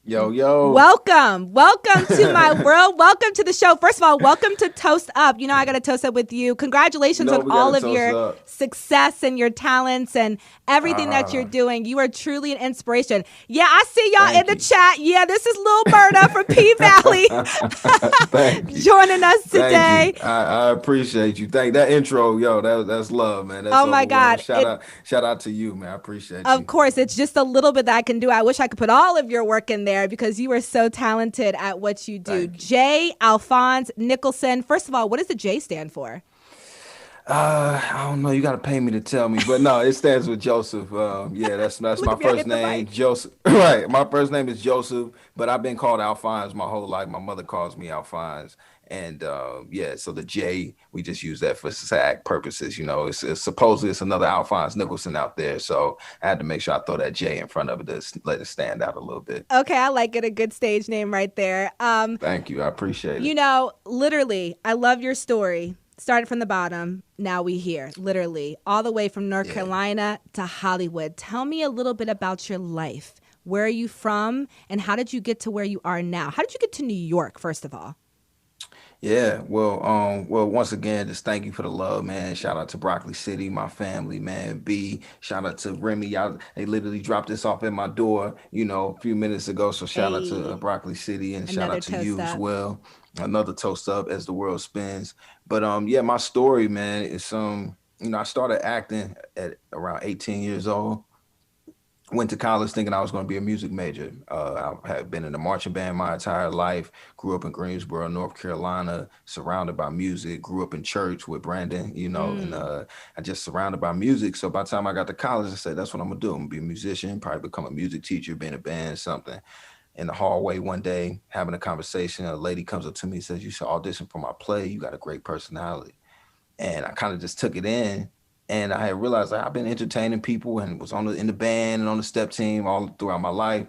Yo, yo. Welcome to my world. Welcome to the show. First of all, welcome to Toast Up. I got to toast up with you. Congratulations on We got all to of toast your up. success and your talents and everything that you're doing. You are truly an inspiration. Yeah, I see y'all in the chat. Yeah, this is Lil Murda from P Valley Thank you. joining us Thank today. you. I appreciate you. Thank that intro, yo. That's love, man. That's Oh my overwhelming. God. Shout out to you, man. I appreciate Of you. course, it's just a little bit that I can do. I wish I could put all of your work in there because you are so talented at what you do. Thank you. J. Alphonse Nicholson. First of all, what does the J stand for? I don't know. You got to pay me to tell me, but no, it stands with Joseph. Yeah, that's Look my at me, I first hit the name, mic. Joseph. Right, my first name is Joseph, but I've been called Alphonse my whole life. My mother calls me Alphonse, and yeah, so the J we just use that for SAG purposes. It's supposedly it's another Alphonse Nicholson out there, so I had to make sure I throw that J in front of it to let it stand out a little bit. Okay, I like it. A good stage name right there. Thank you, I appreciate it. Literally, I love your story. Started from the bottom, now we here, literally, all the way from North Carolina to Hollywood. Tell me a little bit about your life. Where are you from, and how did you get to where you are now? How did you get to New York, first of all? Yeah, well, once again, just thank you for the love, man. Shout out to Broccoli City, my family, man. B, shout out to Remy. Y'all, they literally dropped this off at my door, a few minutes ago. So shout out to Hey, Broccoli City and shout another out to toast you as up. well. Another toast up as the world spins. But yeah, my story, man, is I started acting at around 18 years old. Went to college thinking I was going to be a music major. I had been in the marching band my entire life. Grew up in Greensboro, North Carolina, surrounded by music. Grew up in church with Brandon, and I just surrounded by music. So by the time I got to college, I said, that's what I'm gonna do. I'm gonna be a musician, probably become a music teacher, be in a band, something. In the hallway one day, having a conversation, a lady comes up to me and says, "You should audition for my play. You got a great personality." And I kind of just took it in. And I had realized I've been entertaining people and was in the band and on the step team all throughout my life.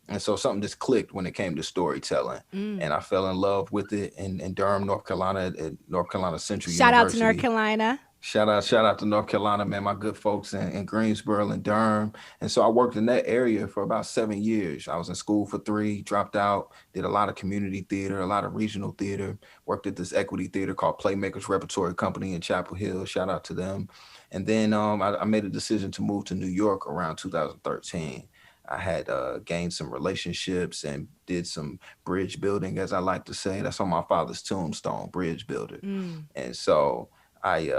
And so something just clicked when it came to storytelling. And I fell in love with it in Durham, North Carolina, at North Carolina Central Shout out to North University. Carolina. Shout out to North Carolina, man, my good folks in Greensboro and Durham. And so I worked in that area for about 7 years. I was in school for 3, dropped out, did a lot of community theater, a lot of regional theater, worked at this equity theater called Playmakers Repertory Company in Chapel Hill. Shout out to them. And then I made a decision to move to New York around 2013. I had gained some relationships and did some bridge building, as I like to say. That's on my father's tombstone, bridge builder. And so I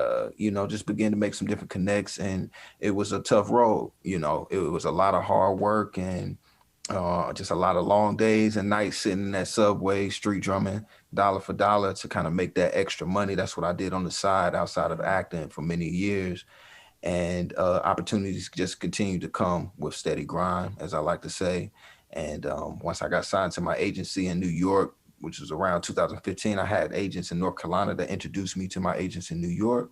just began to make some different connects, and it was a tough road. It was a lot of hard work and just a lot of long days and nights sitting in that subway, street drumming, dollar for dollar to kind of make that extra money. That's what I did on the side outside of acting for many years. And opportunities just continued to come with steady grind, as I like to say. And once I got signed to my agency in New York, which was around 2015, I had agents in North Carolina that introduced me to my agents in New York,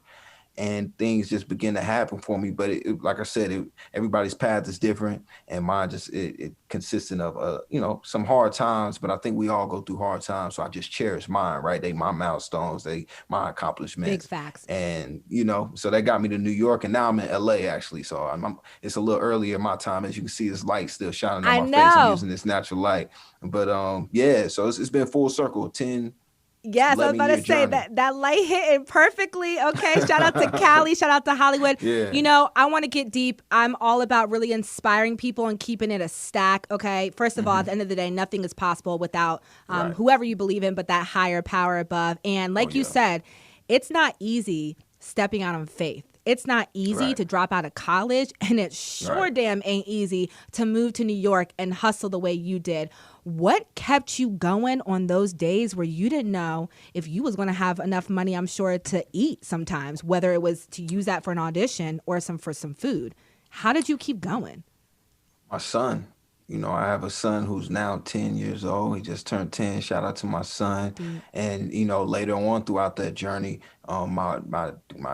and things just began to happen for me. But like I said, everybody's path is different, and mine just it consistent of some hard times. But I think we all go through hard times, so I just cherish mine. Right, they my milestones, they my Big accomplishments, facts. and so that got me to New York, and now I'm in LA actually. So it's a little earlier in my time, as you can see, this light still shining on I my face. I'm know. using this natural light, but yeah, so it's been full circle, 10, Yes, I was 11 about to year say journey. that light hitting perfectly. Okay, shout out to Cali, shout out to Hollywood. Yeah. I want to get deep. I'm all about really inspiring people and keeping it a stack. Okay, first of all, at the end of the day, nothing is possible without Right. whoever you believe in, but that higher power above. And Oh like you yeah. said, it's not easy stepping out on faith. It's not easy Right. to drop out of college, and it sure Right. damn ain't easy to move to New York and hustle the way you did. What kept you going on those days where you didn't know if you was going to have enough money, I'm sure, to eat sometimes, whether it was to use that for an audition or for some food? How did you keep going? My son. I have a son who's now 10 years old. He just turned 10. Shout out to my son. Deep. And, later on throughout that journey, my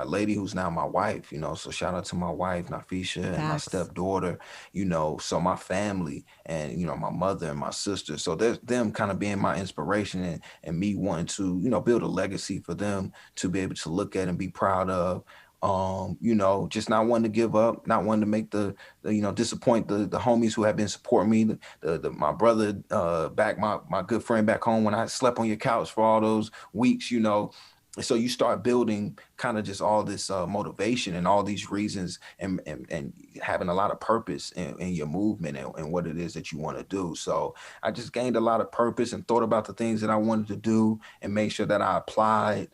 lady who's now my wife, so shout out to my wife, Nafisha, and my Facts. stepdaughter, so my family and, my mother and my sister. So there's them kind of being my inspiration and me wanting to, build a legacy for them to be able to look at and be proud of. Just not wanting to give up, not wanting to make disappoint the homies who have been supporting me, my brother, back, my good friend back home when I slept on your couch for all those weeks. So you start building kind of just all this motivation and all these reasons, and having a lot of purpose in your movement, and what it is that you want to do. So I just gained a lot of purpose and thought about the things that I wanted to do, and made sure that I applied,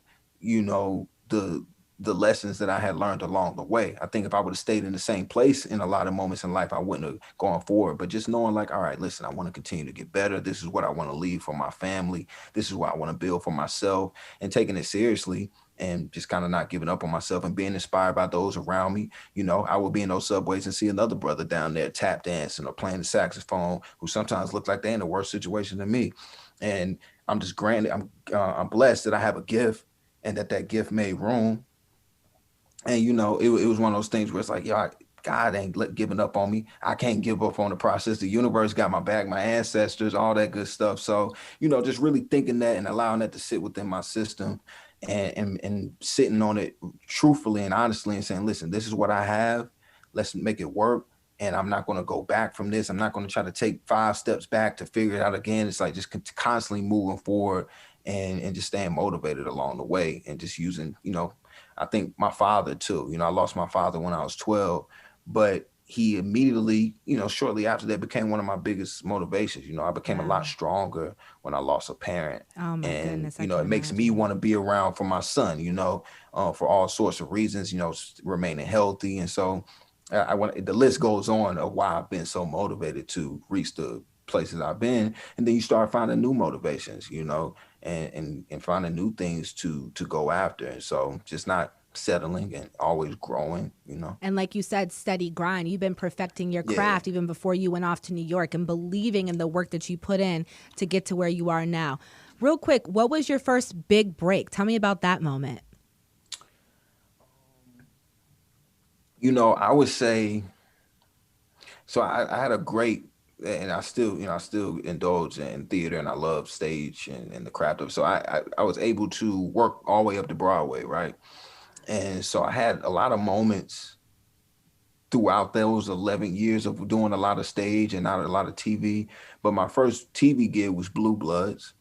the lessons that I had learned along the way. I think if I would have stayed in the same place in a lot of moments in life, I wouldn't have gone forward. But just knowing, like, all right, listen, I want to continue to get better. This is what I want to leave for my family. This is what I want to build for myself, and taking it seriously, and just kind of not giving up on myself, and being inspired by those around me. I would be in those subways and see another brother down there tap dancing or playing the saxophone, who sometimes look like they're in a worse situation than me. And I'm just granted, I'm blessed that I have a gift, and that gift made room. And it was one of those things where it's like, yo, God ain't giving up on me. I can't give up on the process. The universe got my back, my ancestors, all that good stuff. So, just really thinking that and allowing that to sit within my system, and sitting on it truthfully and honestly, and saying, listen, this is what I have. Let's make it work. And I'm not going to go back from this. I'm not going to try to take 5 steps back to figure it out again. It's like just constantly moving forward, and just staying motivated along the way, and just using, I think my father too. I lost my father when I was 12, but he immediately, shortly after that, became one of my biggest motivations. I became a lot stronger when I lost a parent. Oh my goodness. It makes me want to be around for my son, for all sorts of reasons, remaining healthy. And so I want, the list goes on of why I've been so motivated to reach the places I've been. And then you start finding new motivations, and finding new things to go after. And so just not settling, and always growing. And like you said, steady grind. You've been perfecting your craft even before you went off to New York, and believing in the work that you put in to get to where you are now. Real quick, what was your first big break? Tell me about that moment. I would say, so I had a great, and I still indulge in theater, and I love stage, and the craft of it. So I was able to work all the way up to Broadway, right? And so I had a lot of moments throughout those 11 years of doing a lot of stage and not a lot of TV. But my first TV gig was Blue Bloods.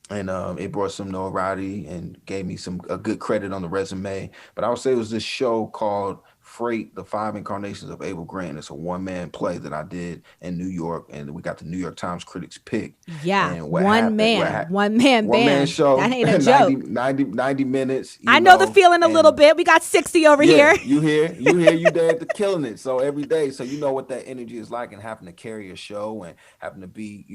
And it brought some notoriety and gave me a good credit on the resume. But I would say it was this show called Freight, The Five Incarnations of Abel Grant. It's a one-man play that I did in New York, and we got the New York Times Critics pick. Yeah, and one man band. Show. That ain't a joke. 90 minutes. I know the feeling a little bit. We got 60 over here. You there at the killing it. So every day, so you know what that energy is like, and having to carry a show, and having to be,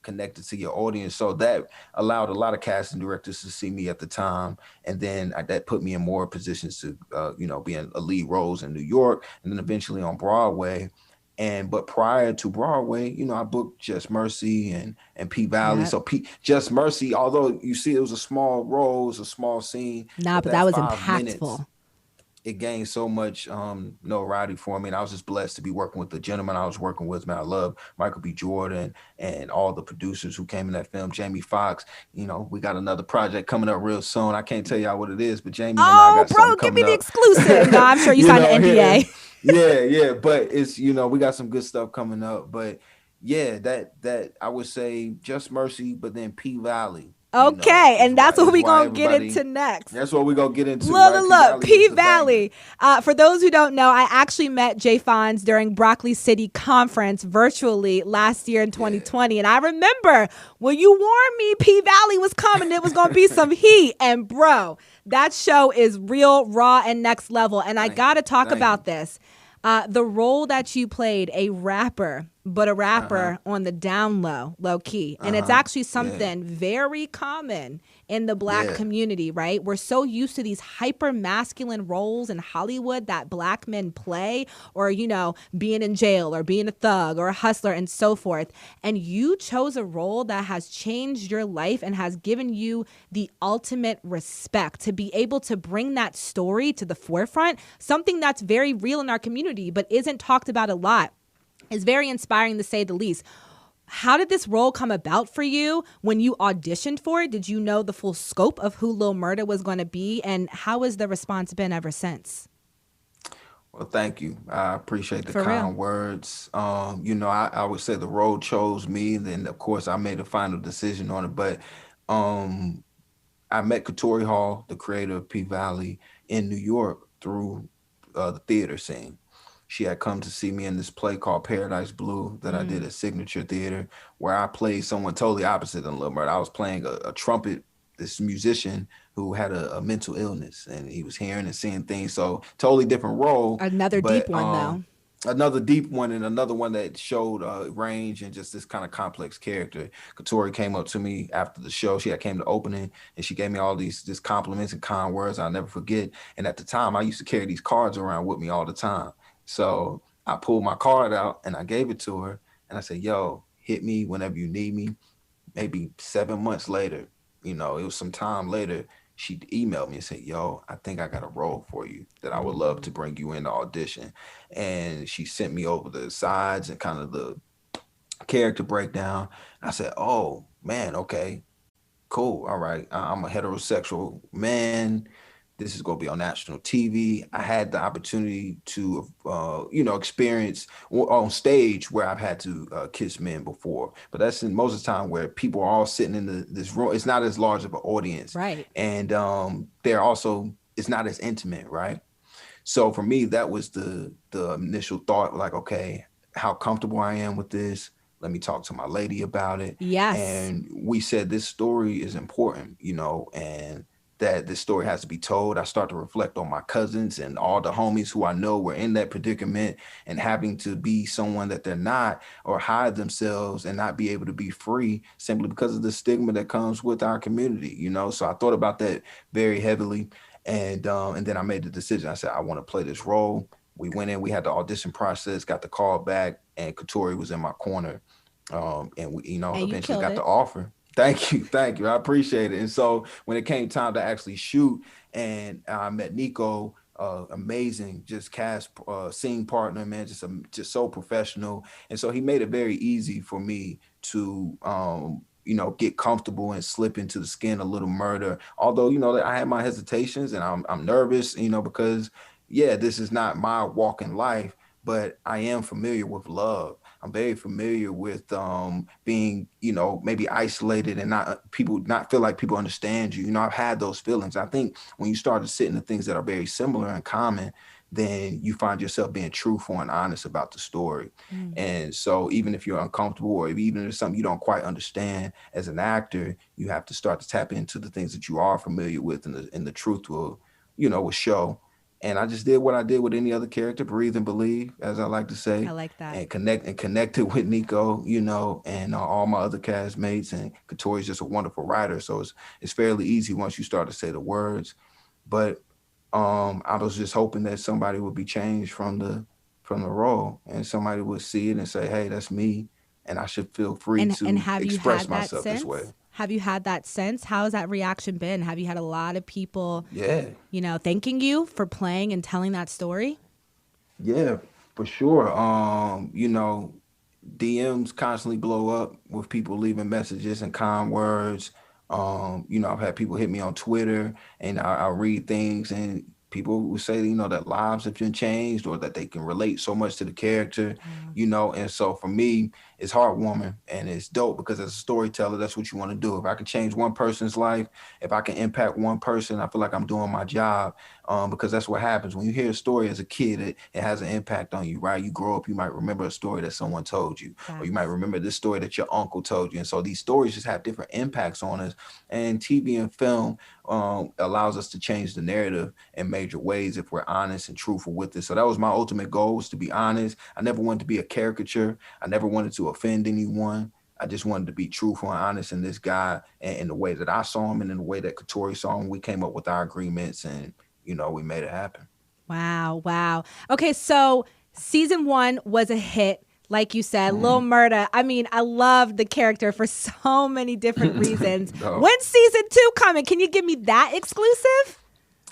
connected to your audience. So that allowed a lot of casting directors to see me at the time. And then that put me in more positions to, be in a lead roles in New York, and then eventually on Broadway. But prior to Broadway, I booked Just Mercy and P Valley. Yep. So Just Mercy, although you see it was a small role, it was a small scene. Nah, but that was impactful. Minutes, it gained so much notoriety for me. And I was just blessed to be working with the gentleman I was working with. Man, I love Michael B. Jordan and all the producers who came in that film. Jamie Foxx, we got another project coming up real soon. I can't tell y'all what it is, but Jamie and I got something give me the exclusive. No, I'm sure you signed an NDA. Yeah. But it's, we got some good stuff coming up. But yeah, that I would say Just Mercy, but then P Valley. Okay, and that's what we're going to get into next. That's what we're going to get into. Look, P Valley. For those who don't know, I actually met Jay Fonz during Broccoli City Conference virtually last year in 2020. Yeah. And I remember when you warned me P Valley was coming, it was going to be some heat. And bro, that show is real, raw, and next level. And I got to talk about this. The role that you played, a rapper, but a rapper on the down low key. And it's actually something very common in the Black community, right? We're so used to these hyper masculine roles in Hollywood that Black men play, or, being in jail or being a thug or a hustler and so forth. And you chose a role that has changed your life and has given you the ultimate respect to be able to bring that story to the forefront, something that's very real in our community, but isn't talked about a lot. It's very inspiring, to say the least. How did this role come about for you when you auditioned for it? Did you know the full scope of who Lil Murda was going to be? And how has the response been ever since? Well, thank you. I appreciate the For real. kind words. I would say the road chose me. Then, of course, I made a final decision on it. But um, I met Katori Hall, the creator of P Valley, in New York through the theater scene. She had come to see me in this play called Paradise Blue that I did Mm. at Signature Theater, where I played someone totally opposite than Lil Murda. I was playing a trumpet, this musician who had a mental illness, and he was hearing and seeing things. So totally different role, Another deep but one, though. another deep one and another one that showed range and just this kind of complex character. Katori came up to me after the show. She had came to opening and she gave me all these just compliments and kind words I'll never forget. And at the time, I used to carry these cards around with me all the time. So I pulled my card out and I gave it to her and I said, "Yo, hit me whenever you need me." Maybe 7 months later, it was some time later, she emailed me and said, "Yo, I think I got a role for you that I would love to bring you in to audition." And she sent me over the sides and kind of the character breakdown. I said, "Oh man, okay, cool. All right. I'm a heterosexual man. This is going to be on national TV." I had the opportunity to, experience on stage where I've had to kiss men before, but that's in most of the time where people are all sitting in this room. It's not as large of an audience, Right. and they're also it's not as intimate, right? So for me, that was the initial thought, like, okay, how comfortable I am with this. Let me talk to my lady about it. Yes. And we said this story is important, and that this story has to be told. I start to reflect on my cousins and all the homies who I know were in that predicament and having to be someone that they're not or hide themselves and not be able to be free simply because of the stigma that comes with our community. So I thought about that very heavily, and then I made the decision. I said I want to play this role. We went in, we had the audition process, got the call back, and Katori was in my corner, and we And you eventually killed got the it. offer. Thank you, thank you, I appreciate it. And so when it came time to actually shoot, and I met Nico, amazing, just cast scene partner, man, just so professional, and so he made it very easy for me to get comfortable and slip into the skin a Little Murda. Although, I had my hesitations and I'm nervous, because yeah, this is not my walk in life, but I am familiar with love. I'm very familiar with being, maybe isolated and not feel like people understand you. I've had those feelings. I think when you start to sit in the things that are very similar and common, then you find yourself being truthful and honest about the story. Mm. And so even if you're uncomfortable or if even if there's something you don't quite understand as an actor, you have to start to tap into the things that you are familiar with, and the truth will show. And I just did what I did with any other character, breathe and believe, as I like to I say, like that. and connected with Nico, and all my other castmates. And Katori's just a wonderful writer, so it's fairly easy once you start to say the words. But I was just hoping that somebody would be changed from the role, and somebody would see it and say, "Hey, that's me," and I should feel free And to have you express had that myself this way. since? Have you had that since? How has that reaction been? Have you had a lot of people, Yeah, thanking you for playing and telling that story? yeah, for sure. DMs constantly blow up with people leaving messages and kind words. I've had people hit me on Twitter, and I read things, and people will say, that lives have been changed or that they can relate so much to the character, Wow. and so for me, it's heartwarming and it's dope because as a storyteller, that's what you want to do. If I can change one person's life, if I can impact one person, I feel like I'm doing my job. Because that's what happens when you hear a story as a kid. It has an impact on you, right? You grow up, you might remember a story that someone told you, or you might Facts. remember this story that your uncle told you. And so these stories just have different impacts on us. And TV and film allows us to change the narrative in major ways if we're honest and truthful with it. So that was my ultimate goal, was to be honest. I never wanted to be a caricature. I never wanted to offend anyone. I just wanted to be truthful and honest in this guy, and in the way that I saw him and in the way that Katori saw him. We came up with our agreements, and we made it happen. Wow. Wow. Okay. So season one was a hit. Like you said, Lil Mm-hmm. Murda. I mean, I love the character for so many different reasons. No. When's season two coming? Can you give me that exclusive?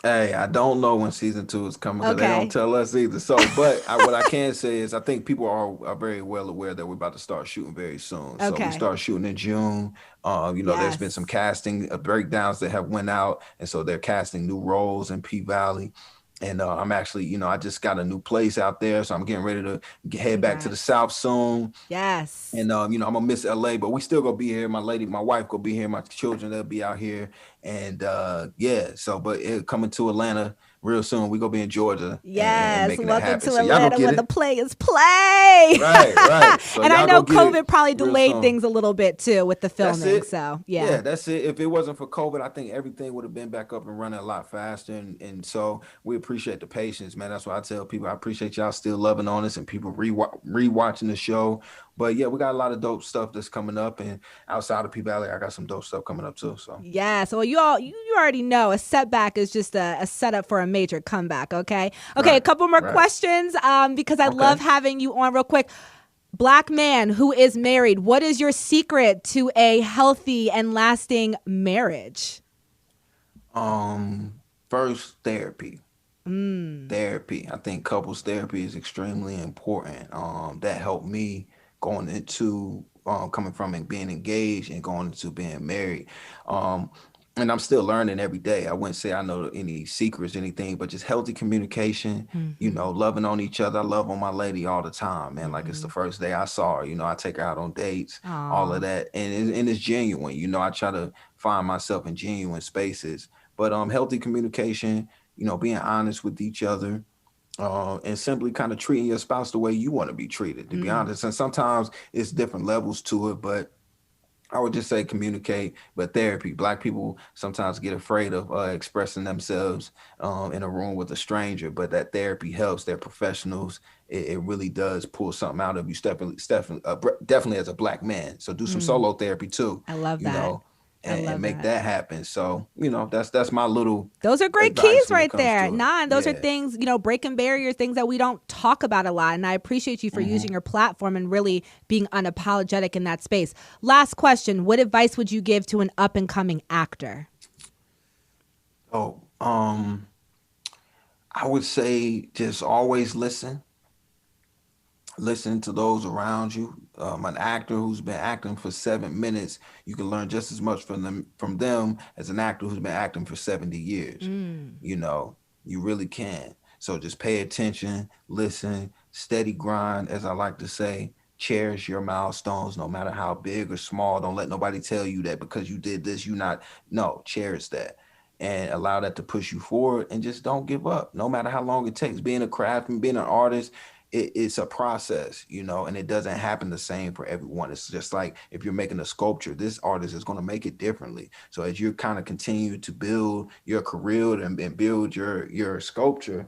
Hey, I don't know when season two is coming because they don't Okay. tell us either. So, but what I can say is I think people are very well aware that we're about to start shooting very soon. So we Okay. start shooting in June. There's been some Yes. casting breakdowns that have went out, and so they're casting new roles in P Valley. And I'm actually, I just got a new place out there, so I'm getting ready to head back to the Congrats. South soon. Yes. And I'm gonna miss LA, but we still gonna be here. My wife gonna be here. My children, they'll be out here. And yeah, so but it coming to Atlanta real soon. We gonna be in Georgia and Yes. making that Welcome happen. to So y'all go Atlanta get where the it. players play. Right, right. So And I y'all know go get it COVID probably real delayed soon. things a little bit too with the That's filming. it. So, yeah. Yeah, that's it. If it wasn't for COVID, I think everything would have been back up and running a lot faster. And so we appreciate the patience, man. That's why I tell people I appreciate y'all still loving on us and people rewatching the show. But yeah, we got a lot of dope stuff that's coming up. And outside of P Valley, I got some dope stuff coming up too. So Yeah, so you already know a setback is just a setup for a major comeback. Okay, a right, couple more right. questions because I love Okay. having you on real quick. Black man who is married, what is your secret to a healthy and lasting marriage? First therapy. Therapy. I think couples therapy is extremely important. That helped me going into coming from and being engaged and going into being married. Um, and I'm still learning every day. I wouldn't say I know any secrets, anything, but just healthy communication, Mm-hmm. loving on each other. I love on my lady all the time, man. Like it's Mm-hmm. the first day I saw her, I take her out on dates, all of Aw. that. And it's genuine. I try to find myself in genuine spaces. But healthy communication, being honest with each other, and simply kind of treating your spouse the way you want to be treated, to be Mm. honest. And sometimes it's different levels to it, but I would just say communicate. But therapy, Black people sometimes get afraid of expressing themselves in a room with a stranger, but that therapy helps. They're professionals. It really does pull something out of you, definitely as a Black man. So do some Mm. solo therapy too, I love you that. know, I and love make that. that happen. So, that's my little Those are great advice keys when it right comes there. to it. Nah, and those are Yeah. things, breaking barriers, things that we don't talk about a lot. And I appreciate you for hmm using your platform and really being unapologetic in that space. Last question. What advice would you give to an up and coming actor? Oh, I would say just always listen to those around you. An actor who's been acting for 7 minutes, you can learn just as much from them as an actor who's been acting for 70 years. Mm. You know, you really can. So just pay attention, listen, steady grind, as I like to say. Cherish your milestones, no matter how big or small. Don't let nobody tell you that because you did this, you not. No, cherish that and allow that to push you forward and just don't give up, no matter how long it takes. Being a craftsman, being an artist, it's a process, and it doesn't happen the same for everyone. It's just like if you're making a sculpture, this artist is going to make it differently. So as you kind of continue to build your career and build your sculpture,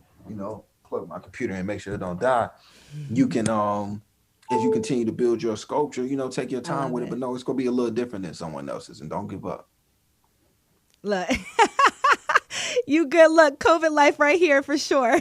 plug my computer and make sure it don't die. You can as you continue to build your sculpture, take your I time love with it, but it. no, it's gonna be a little different than someone else's, and don't give up. Look, you good. Look, COVID life right here for sure.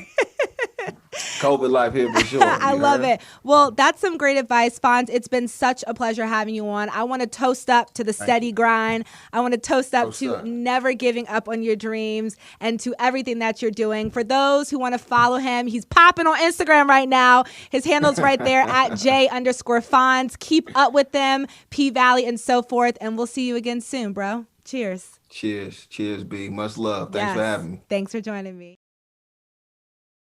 COVID life here for sure. I You love heard? it. Well, that's some great advice, Fonz. It's been such a pleasure having you on. I want to toast up to the Thank steady you. grind. I want to toast up Oh, to sir. never giving up on your dreams and to everything that you're doing. For those who want to follow him, he's popping on Instagram right now. His handle's right there at J_Fonz. Keep up with them, P Valley, and so forth. And we'll see you again soon, bro. Cheers. Cheers. Cheers, B. Much love. Thanks for Yes. having me. Thanks for joining me.